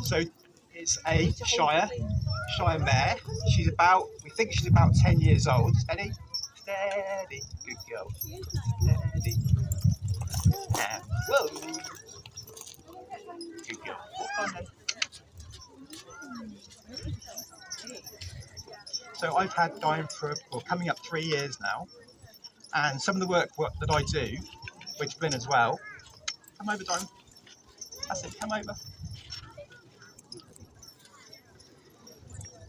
So it's a Shire mare. We think she's about 10 years old. Steady, steady, good girl. Steady. And whoa, good girl. Walk on then. So I've had Dime for coming up 3 years now, and some of the work that I do with Flynn as well. Come over, Dime. That's it. Come over.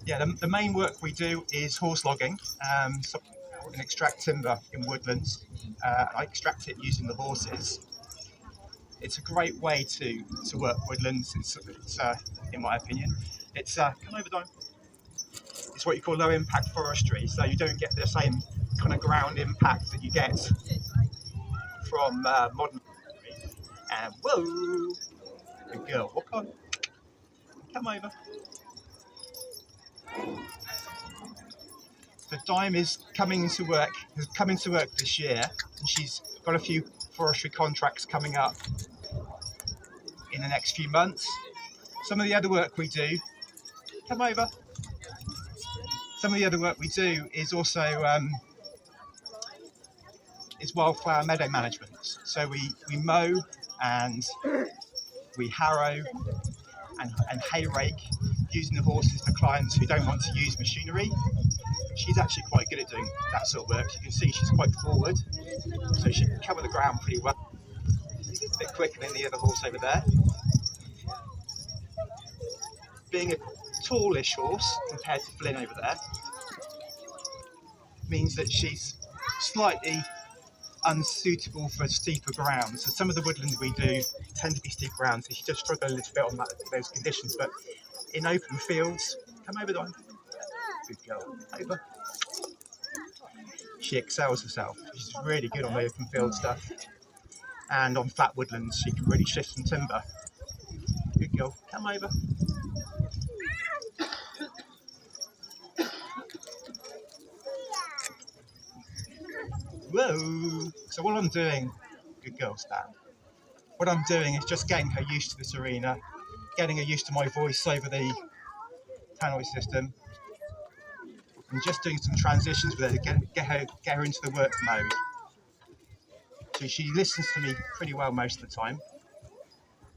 Yeah, the main work we do is horse logging, and extract timber in woodlands. I extract it using the horses. It's a great way to work woodlands. It's in my opinion, it's come over, Dime. It's what you call low impact forestry, so you don't get the same kind of ground impact that you get from modern forestry. And whoa, good girl, walk on, come over. The Dime is has come into work this year, and she's got a few forestry contracts coming up in the next few months. Some of the other work we do, come over. Some of the other work we do is also is wildflower meadow management. So we mow and we harrow and hay rake using the horses for clients who don't want to use machinery. She's actually quite good at doing that sort of work. You can see she's quite forward, so she can cover the ground pretty well. A bit quicker than the other horse over there. Being a tallish horse compared to Flynn over there means that she's slightly unsuitable for steeper ground. So some of the woodlands we do tend to be steep ground, so she does struggle a little bit on those conditions. But in open fields, come over, Don. Good girl. Over. She excels herself. She's really good on the open field stuff. And on flat woodlands, she can really shift some timber. Good girl. Come over. Whoa. So what I'm doing, good girl, Stan. What I'm doing is just getting her used to this arena, getting her used to my voice over the tannoy system, and just doing some transitions with her to get her into the work mode. So she listens to me pretty well most of the time.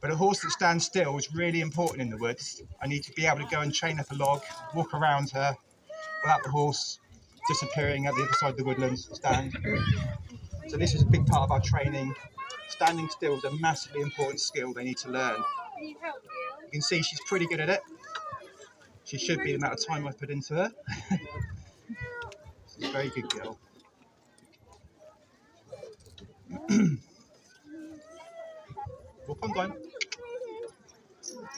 But a horse that stands still is really important in the woods. I need to be able to go and chain up a log, walk around her without the horse disappearing at the other side of the woodlands stand. So this is a big part of our training. Standing still is a massively important skill they need to learn. You can see she's pretty good at it. She should be the amount of time I put into her. She's a very good girl. Walk on, Dime.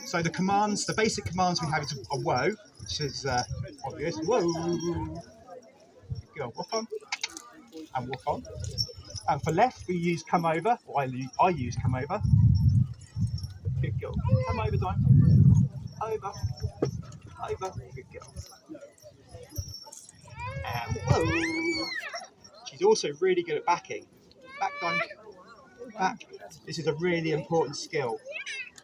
So the basic commands we have is a whoa, which is obvious. Whoa. Good girl. Walk on. And walk on. And for left, we use come over, or I use come over. Good girl. Come over, Dime. Over. Over. Good girl. And whoa. She's also really good at backing. Back, Dime. Back. This is a really important skill.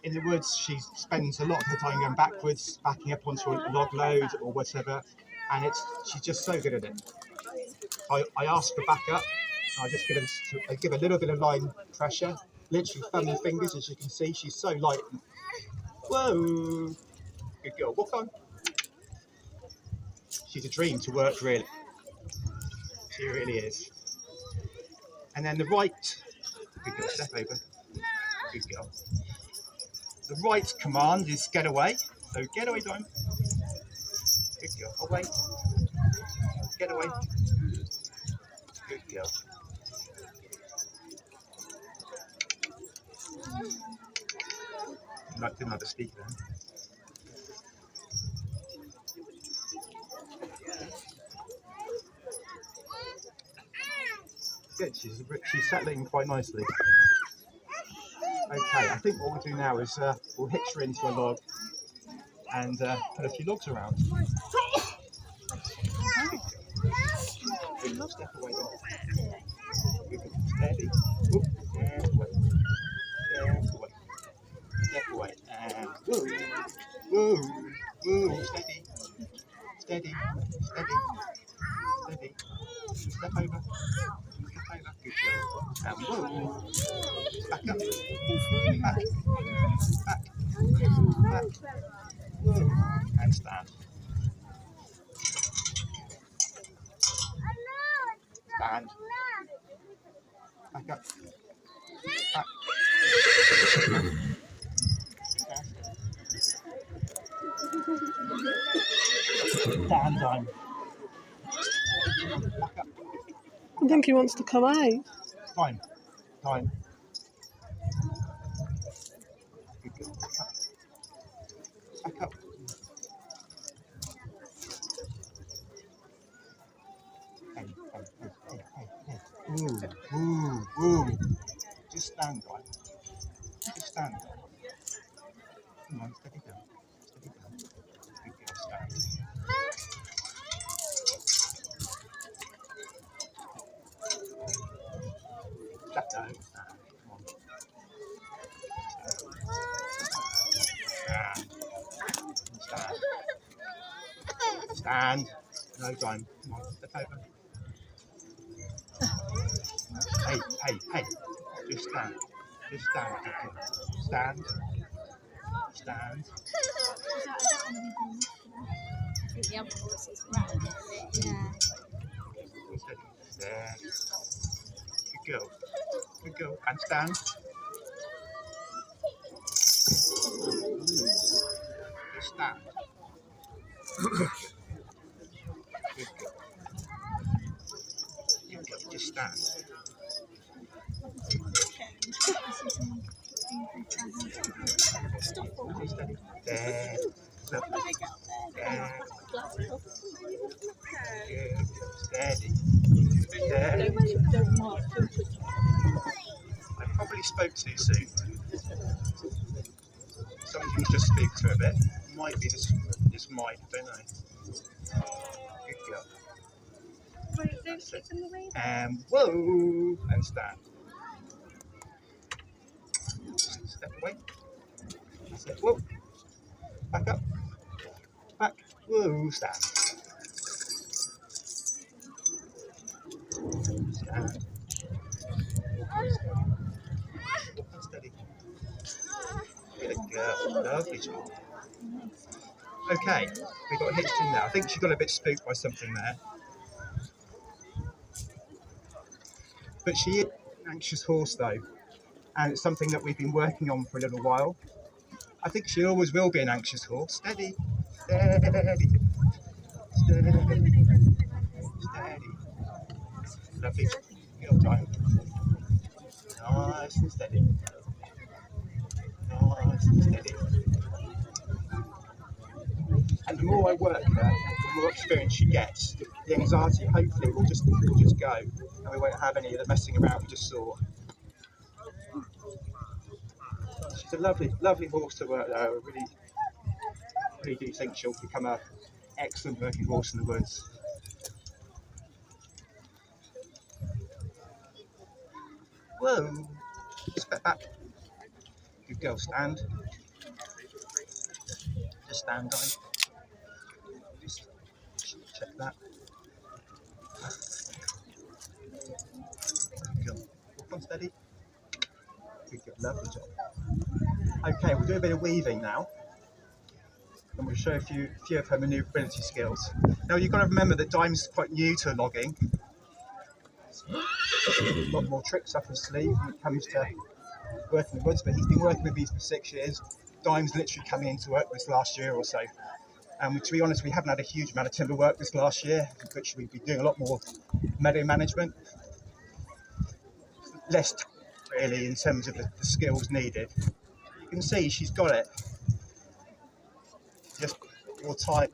In the woods, she spends a lot of her time going backwards, backing up onto a log load or whatever, and she's just so good at it. I ask for back up. I just give a little bit of line pressure, literally thumb and fingers, as you can see. She's so light. Whoa, good girl. Walk on. She's a dream to work, really. She really is. And then the right, good girl. Step over. Good girl. The right command is get away. So get away, Dime. Good girl. Away. Get away. Good girl. Didn't like the speaker then. Good. She's settling quite nicely. Okay, I think what we'll do now is we'll hitch her into a log and put a few logs around. Good. Step away, dog. Steady. Oop. Step away. Step away. Step away. And whoa. Woo, woo, steady, steady, steady, steady. Step over, step over, good girl. And woo, back up, back, back, back, woo, and stand. Stand, back up, back, stand time. Back up, I think he wants to come out. time, time. Good girl, back up. Hey, hey, hey, hey, hey, hey. Woo, woo, woo. Just stand, guy. Just stand. Come on, steady down. Steady down. Good girl, stand. Flat down. Stand. Come on. Stand. Stand. Stand. No time. Come on, step over. Hey, hey, hey. Just stand. Just stand. Stand. Stand. I think the other horses were out a bit. Yeah. Steady. There. Good girl. Good girl. And stand. Just stand. Good girl. Good girl. Just stand. Steady, steady. There. Lovely. There. Good. Steady. There. I probably spoke too soon. Some things just speak to a bit. Might be this mic, don't I? Good girl. That's it. And whoa, and stand. Step away. That's it. Whoa. Back up. Back. Whoa. Stand. Stand. Walk on steady. Good girl. Lovely job. Okay, we got hitched in there. I think she got a bit spooked by something there. But she is an anxious horse though, and it's something that we've been working on for a little while. I think she always will be an anxious horse. Steady, steady, steady, steady. Lovely. Good time. Nice and steady. Nice and steady. And the more I work her, the more experience she gets. The anxiety hopefully will just go, and we won't have any of the messing around we just saw. She's a lovely, lovely horse to work there. I really do think she'll become an excellent working horse in the woods. Whoa! Step back. Good girl, stand. Just stand, darling. Just check that. Good girl. Walk on steady. Good girl, lovely job. Okay, we'll do a bit of weaving now. And we'll show a few of her manoeuvrability skills. Now you've got to remember that Dime's quite new to logging. A lot more tricks up his sleeve when it comes to working in the woods, but he's been working with these for 6 years. Dime's literally coming into work this last year or so. And to be honest, we haven't had a huge amount of timber work this last year, which we've been doing a lot more meadow management. Less really in terms of the skills needed. You can see she's got it. Just more tight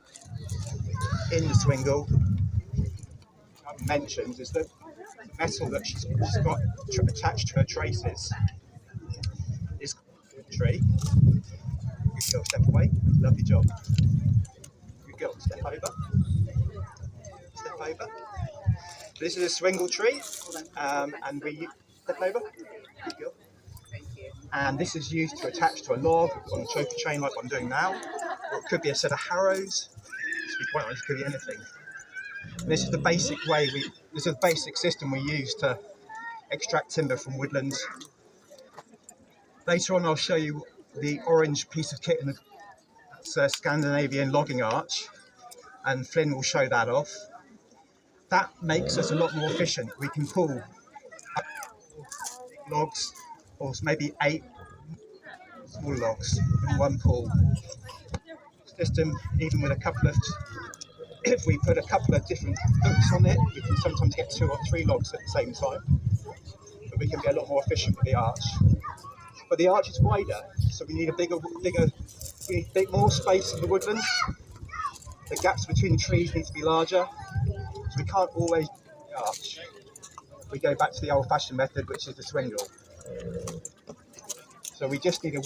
in the swingle. I mentioned is the metal that she's got attached to her traces is tree. Good girl, step away. Lovely job. Good girl, step over. Step over. So this is a swingle tree, and we step over. Good girl. And this is used to attach to a log on a choker chain like I'm doing now. or it could be a set of harrows. To be quite honest, it could be anything. And this is the basic way this is the basic system we use to extract timber from woodlands. Later on, I'll show you the orange piece of kit in the Scandinavian logging arch, and Flynn will show that off. That makes us a lot more efficient. We can pull logs, or maybe 8 small logs in one pull system, even with a couple of, if we put a couple of different hooks on it, we can sometimes get 2 or 3 logs at the same time, but we can be a lot more efficient with the arch. But the arch is wider, so we need we need more space in the woodlands. The gaps between the trees need to be larger, so we can't always arch. We go back to the old-fashioned method, which is the swingle. So we just need the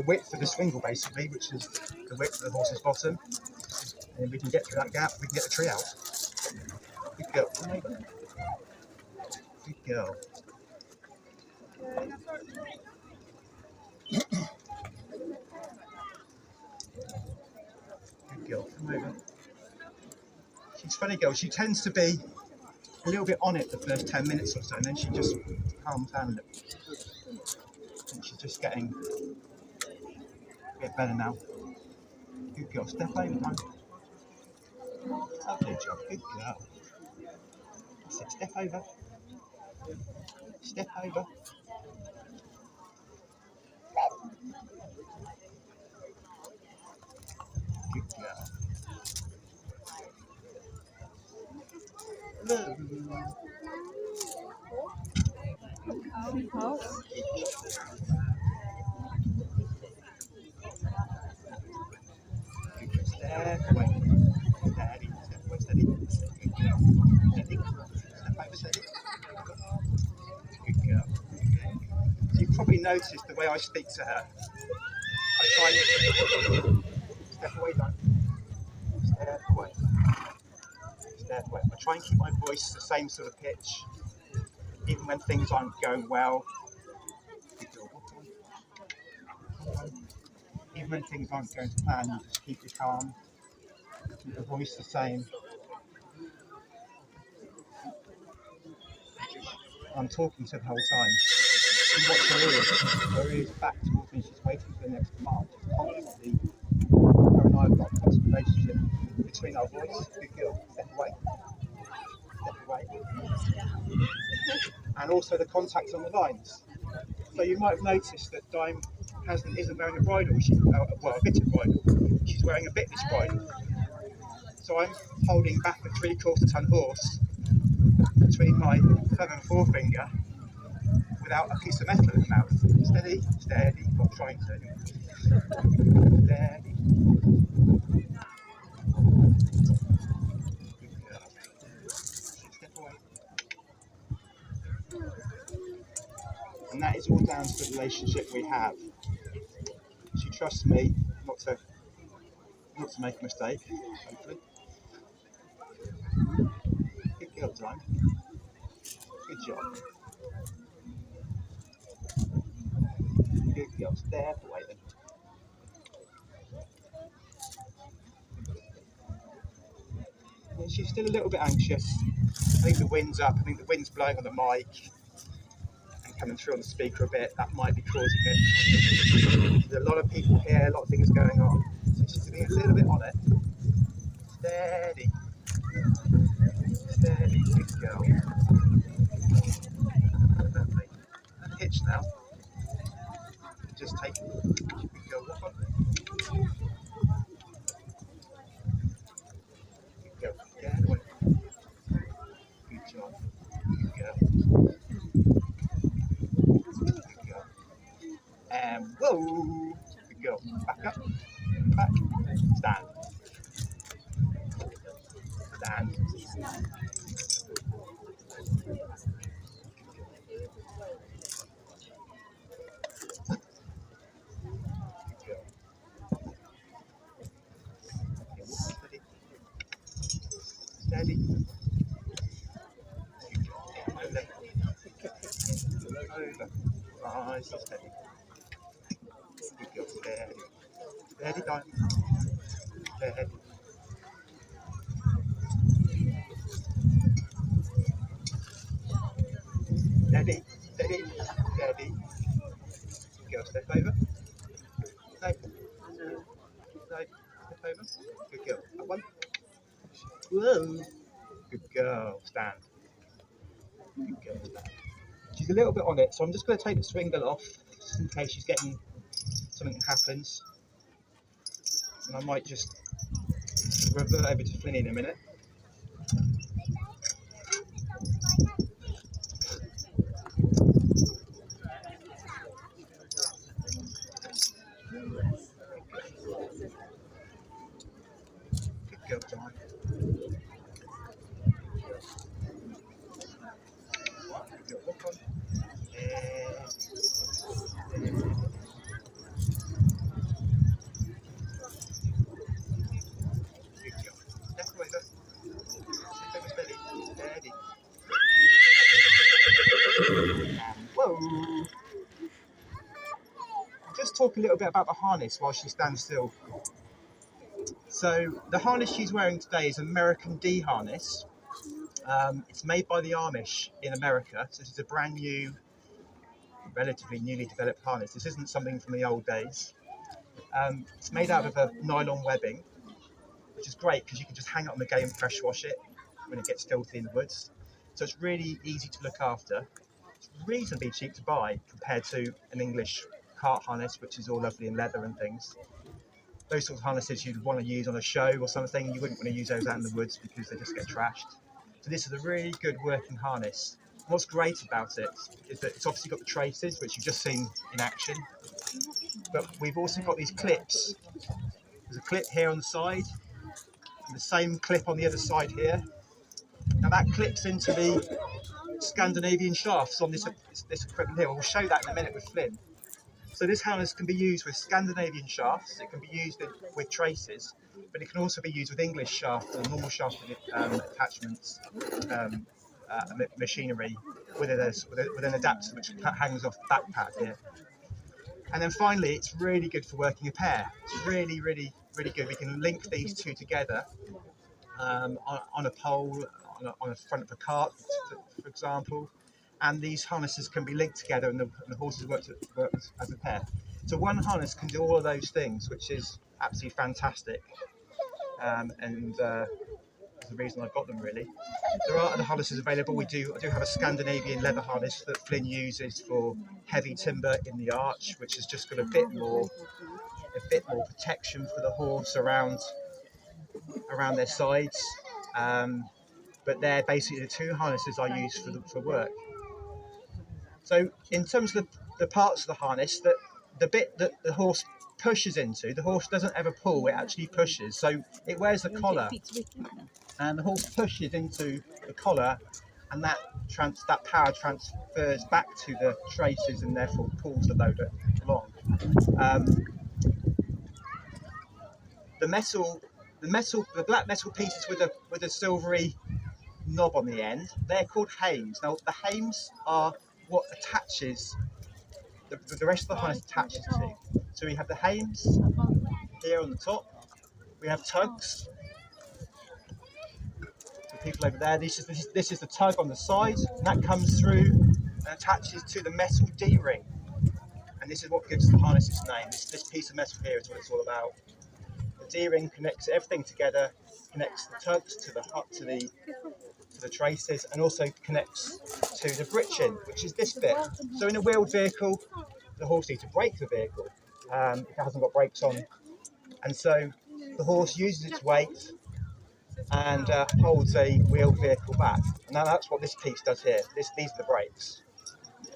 width of the swingle basically, which is the width of the horse's bottom, and we can get through that gap, we can get the tree out. Good girl. Good girl. Good girl. Come over. She's a funny girl. She tends to be a little bit on it the first 10 minutes or so, and then she just calms down a little. And she's just getting a bit better now. Good girl. Step over, man. Lovely job. Good girl. That's it. Step over. Step over. Good girl. Hello. Step away. Steady. Step away. Steady. Good girl. Steady. Step over. Steady. Good girl. So you've probably noticed the way I speak to her. I try and step away, don't. Step away. Step away. I try and keep my voice the same sort of pitch, even when things aren't going well. Even when things aren't going to plan, you just keep it calm. Keep the voice the same. I'm talking to her the whole time. See what her ears back towards me. She's waiting for the next command. Constantly, her and I have got a constant relationship between our voice. Good girl. Step away. Step away. And also the contact on the lines. So you might have noticed that Dime isn't wearing a bridle. A bitted bridle. She's wearing a bitless bridle. So I'm holding back a 3/4 ton horse between my thumb and forefinger without a piece of metal in the mouth. Steady, steady, I'm trying to. Steady. Good girl. Step away. And that is all down to the relationship we have. She trusts me not to make a mistake, hopefully. Good girl, Dime. Good job. Good girl. Step away then. Yeah, she's still a little bit anxious. I think the wind's up. I think the wind's blowing on the mic and coming through on the speaker a bit. That might be causing it. There's a lot of people here, a lot of things going on. So she's being a little bit on it. Steady. Steady. Good girl. Lovely. Hitch now. Just take it. Good girl. Walk on. Good girl. Yeah, away. Good job. Good girl. Good girl. And whoa. Good girl. Back up. Back. Stand. Stand. Good girl. Okay, walk steady. Steady. Good girl. Over. Over. Nice and steady. Good girl. Steady. Steady, darling. Steady. Steady, steady, steady. Girl, step over. No, no, step over. Good girl. Up one. Whoa. Good girl. Stand. Good girl. Stand. She's a little bit on it, so I'm just going to take the swing belt off, just in case she's getting something that happens. And I might just revert over to Flinny in a minute. Good girl, John. Good girl. Walk on. Good girl. Step over. Step over steady. Steady. Whoa. Just talk a little bit about the harness while she stands still. So the harness she's wearing today is American D harness. It's made by the Amish in America, so this is a brand new, relatively newly developed harness. This isn't something from the old days. It's made out of a nylon webbing, which is great because you can just hang it on the gate and pressure wash it when it gets filthy in the woods. So it's really easy to look after. It's reasonably cheap to buy compared to an English cart harness, which is all lovely in leather and things. Those sorts of harnesses you'd want to use on a show or something, you wouldn't want to use those out in the woods because they just get trashed. So this is a really good working harness. What's great about it is that it's obviously got the traces, which you've just seen in action, but we've also got these clips. There's a clip here on the side, and the same clip on the other side here. Now that clips into the Scandinavian shafts on this equipment here. We'll show that in a minute with Flynn. So this harness can be used with Scandinavian shafts, it can be used with traces, but it can also be used with English shafts or normal shaft attachments, machinery, with an adapter which hangs off the back pad here. And then finally, it's really good for working a pair. It's really, really, really good. We can link these two together on a pole, on the front of a cart, for example. And these harnesses can be linked together, and the horses work as a pair. So one harness can do all of those things, which is absolutely fantastic. And that's the reason I've got them, really. There are other harnesses available. I do have a Scandinavian leather harness that Flynn uses for heavy timber in the arch, which has just got a bit more protection for the horse around their sides. But they're basically the two harnesses I use for work. So in terms of the parts of the harness, the bit that the horse pushes into, the horse doesn't ever pull, it actually pushes. So it wears the collar, and the horse pushes into the collar, and that power transfers back to the traces and therefore pulls the loader along. The black metal pieces with a silvery knob on the end, they're called hames. Now the hames are what attaches the rest of the harness attaches to. So we have the hames here on the top. We have tugs. The people over there. This is the tug on the side, and that comes through and attaches to the metal D-ring. And this is what gives the harness its name. This piece of metal here is what it's all about. The D-ring connects everything together, connects the tugs to the traces, and also connects to the britchin, which is this bit. So in a wheeled vehicle, the horse needs to brake the vehicle if it hasn't got brakes on, and so the horse uses its weight and holds a wheeled vehicle back. And now that's what this piece does here. These are the brakes.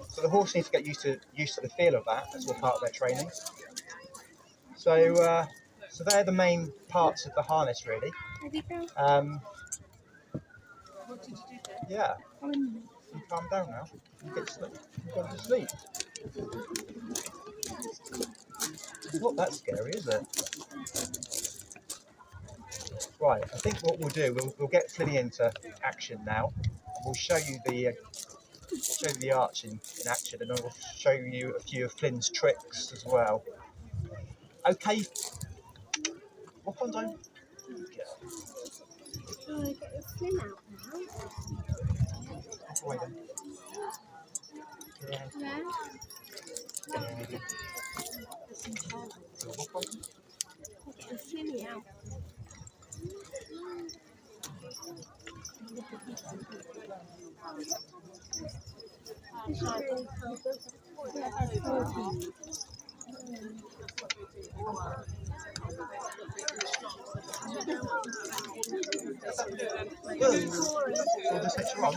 So the horse needs to get used to the feel of that. That's all part of their training. So so they're the main parts of the harness, really. Yeah. You calm down now. You get sleep. You've gone to sleep. It's not that scary, is it? Right, I think what we'll do, we'll get Flinny into action now. We'll show you the arch in action, and then we'll show you a few of Flynn's tricks as well. Okay, Walk on down. Oh, I get the slim out now. Walk away then. Yeah. Yeah. So walk on. Get the slim out. This is really cool. Yeah, that's cool. We'll just hit you on.